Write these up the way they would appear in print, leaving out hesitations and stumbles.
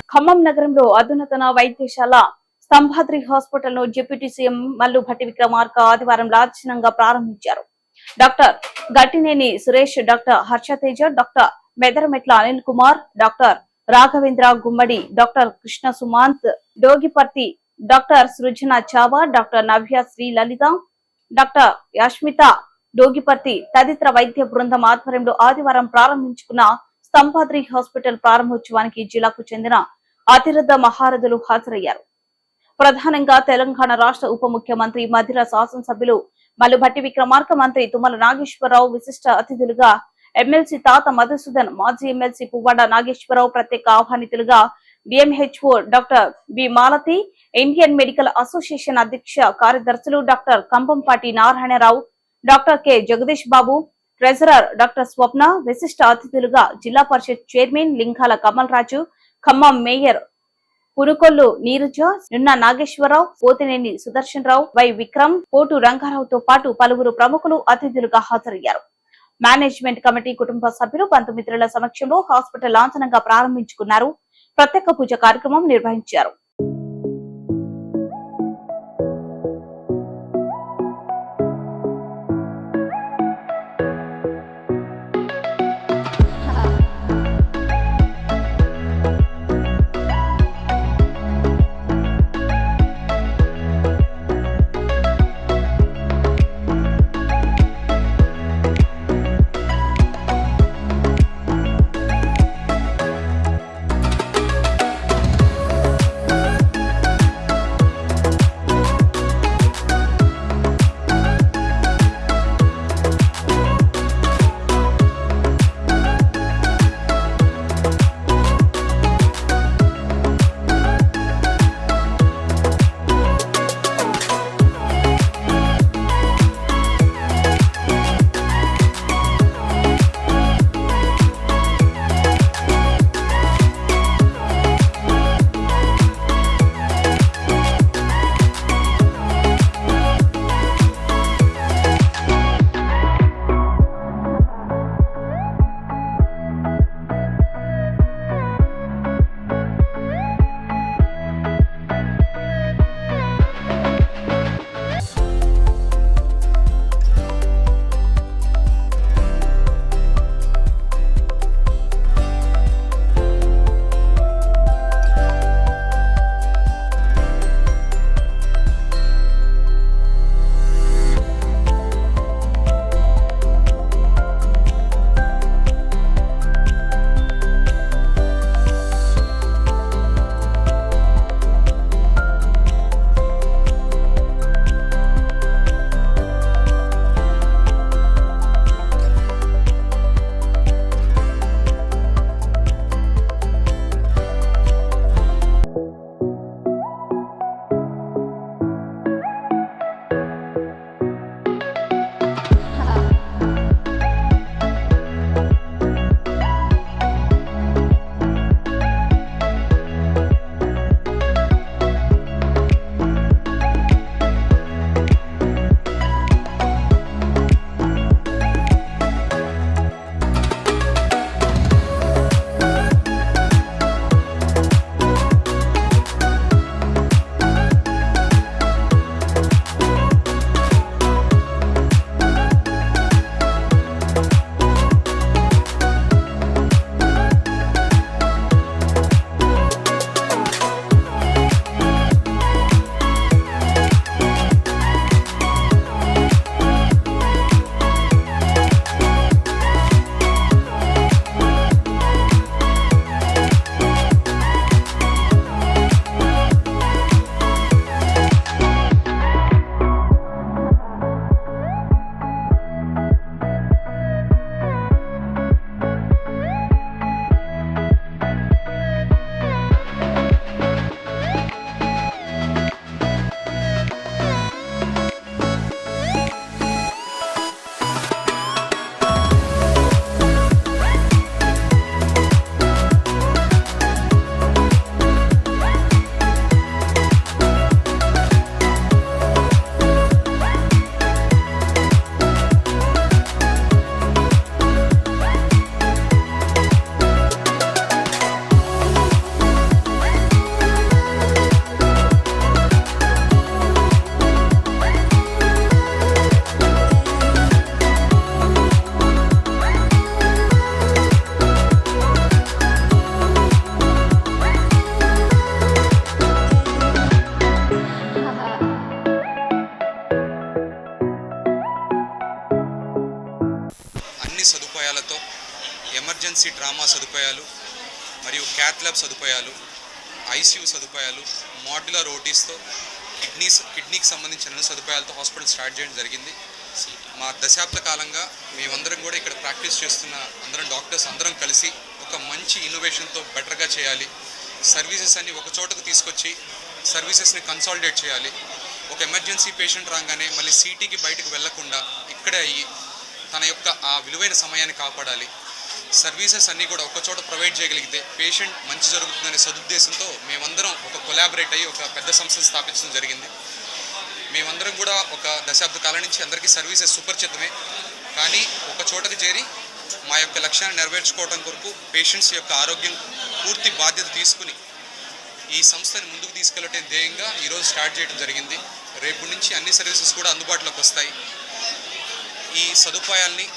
ఖమ్మం నగరంలో అధునాతన వైద్యశాల స్తంభాద్రి హాస్పిటల్ ను డిప్యూటీ సీఎం మల్లు భట్టి విక్రమార్క ఆదివారం లాంఛనంగా ప్రారంభించారు. Doctor Gattineni Suresh, doctor Harshateja, doctor Medarametla Anil Kumar, doctor Raghavendra Gummadi, doctor Krishna Sumanth Dogiparthi, doctor Srujana Chava, doctor Navya Sri Lalitha, doctor Yashmitha Dogiparthi తదితర వైద్య బృందం ఆధ్వర్యంలో ఆదివారం ప్రారంభించుకున్న స్తంభాద్రి హాస్పిటల్ ప్రారంభోత్సవానికి జిల్లాకు చెందిన అతిరథ మహారథులు హాజరయ్యారు. ప్రధానంగా తెలంగాణ రాష్ట్ర ఉప ముఖ్యమంత్రి, మధిర శాసనసభ్యులు మల్లు భట్టి విక్రమార్క, మంత్రి తుమ్మల నాగేశ్వరరావు విశిష్ట అతిథులుగా ఎమ్మెల్సీ తాత మధుసూదన్, మాజీ ఎమ్మెల్సీ పువ్వాడ నాగేశ్వరరావు, ప్రత్యేక ఆహ్వానితులుగా DMHO doctor B Malathi, Indian medical association అధ్యక్ష కార్యదర్శులు doctor Kambampati Narayana Rao, doctor K Jagadish Babu, treasurer doctor Swapna, విశిష్ట అతిథులుగా Zilla Parishad chairman Lingala Kamal Raju, Khammam mayor Punukollu Neeraja, Nunna Nageswara Rao, Pothineni Sudarshan Rao, Y Vikram, Kotu రంగారావుతో పాటు పలువురు ప్రముఖులు అతిథులుగా హాజరయ్యారు. మేనేజ్మెంట్ కమిటీ కుటుంబ సభ్యులు, బంధుమిత్రుల సమక్షంలో హాస్పిటల్ లాంఛనంగా ప్రారంభించుకున్నారు. ప్రత్యేక పూజ కార్యక్రమం నిర్వహించారు. సదుపాయాలతో ఎమర్జెన్సీ డ్రామా సదుపాయాలు మరియు క్యాత్ ల్యాబ్ సదుపాయాలు, ఐసీయూ సదుపాయాలు, మాడ్యులర్ ఓటీస్తో కిడ్నీకి సంబంధించిన అన్ని సదుపాయాలతో హాస్పిటల్ స్టార్ట్ చేయడం జరిగింది. మా దశాబ్ద కాలంగా మేమందరం కూడా ఇక్కడ ప్రాక్టీస్ చేస్తున్న అందరం డాక్టర్స్ అందరం కలిసి ఒక మంచి ఇన్నోవేషన్తో బెటర్గా చేయాలి. సర్వీసెస్ అన్ని ఒక చోటకు తీసుకొచ్చి సర్వీసెస్ని కన్సాలిడేట్ చేయాలి. ఒక ఎమర్జెన్సీ పేషెంట్ రాగానే మళ్ళీ సిటీకి బయటకు వెళ్లకుండా ఇక్కడే అయ్యి తన యొక్క ఆ విలువైన సమయాన్ని కాపాడాలి. సర్వీసెస్ అన్నీ కూడా ఒక చోట ప్రొవైడ్ చేయగలిగితే పేషెంట్ మంచి జరుగుతుందనే సదుద్దేశంతో మేమందరం ఒక కొలాబరేట్ అయ్యి ఒక పెద్ద సంస్థను స్థాపించడం జరిగింది. మేమందరం కూడా ఒక దశాబ్ద కాలం నుంచి అందరికీ సర్వీసెస్ సుపరిచితమే, కానీ ఒక చోటకు చేరి మా యొక్క లక్ష్యాన్ని నెరవేర్చుకోవడం కొరకు పేషెంట్స్ యొక్క ఆరోగ్యం పూర్తి బాధ్యత తీసుకుని ఈ సంస్థని ముందుకు తీసుకెళ్లటం ధ్యేయంగా ఈరోజు స్టార్ట్ చేయడం జరిగింది. రేపు నుంచి అన్ని సర్వీసెస్ కూడా అందుబాటులోకి వస్తాయి. ఈ సదుపాయాల్ని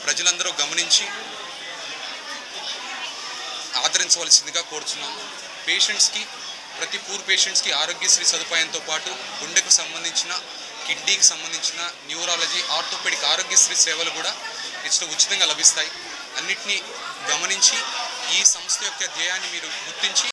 ప్రజలందరూ గమనించి ఆదరించవలసిందిగా కోరుచున్నాము. పేషెంట్స్కి, ప్రతి పూర్ పేషెంట్స్కి ఆరోగ్యశ్రీ సదుపాయంతో పాటు గుండెకు సంబంధించిన, కిడ్నీకి సంబంధించిన, న్యూరాలజీ, ఆర్థోపెడిక్ ఆరోగ్యశ్రీ సేవలు కూడా ఉచితంగా లభిస్తాయి. అన్నిటినీ గమనించి ఈ సంస్థ యొక్క ధ్యేయాన్ని మీరు గుర్తించి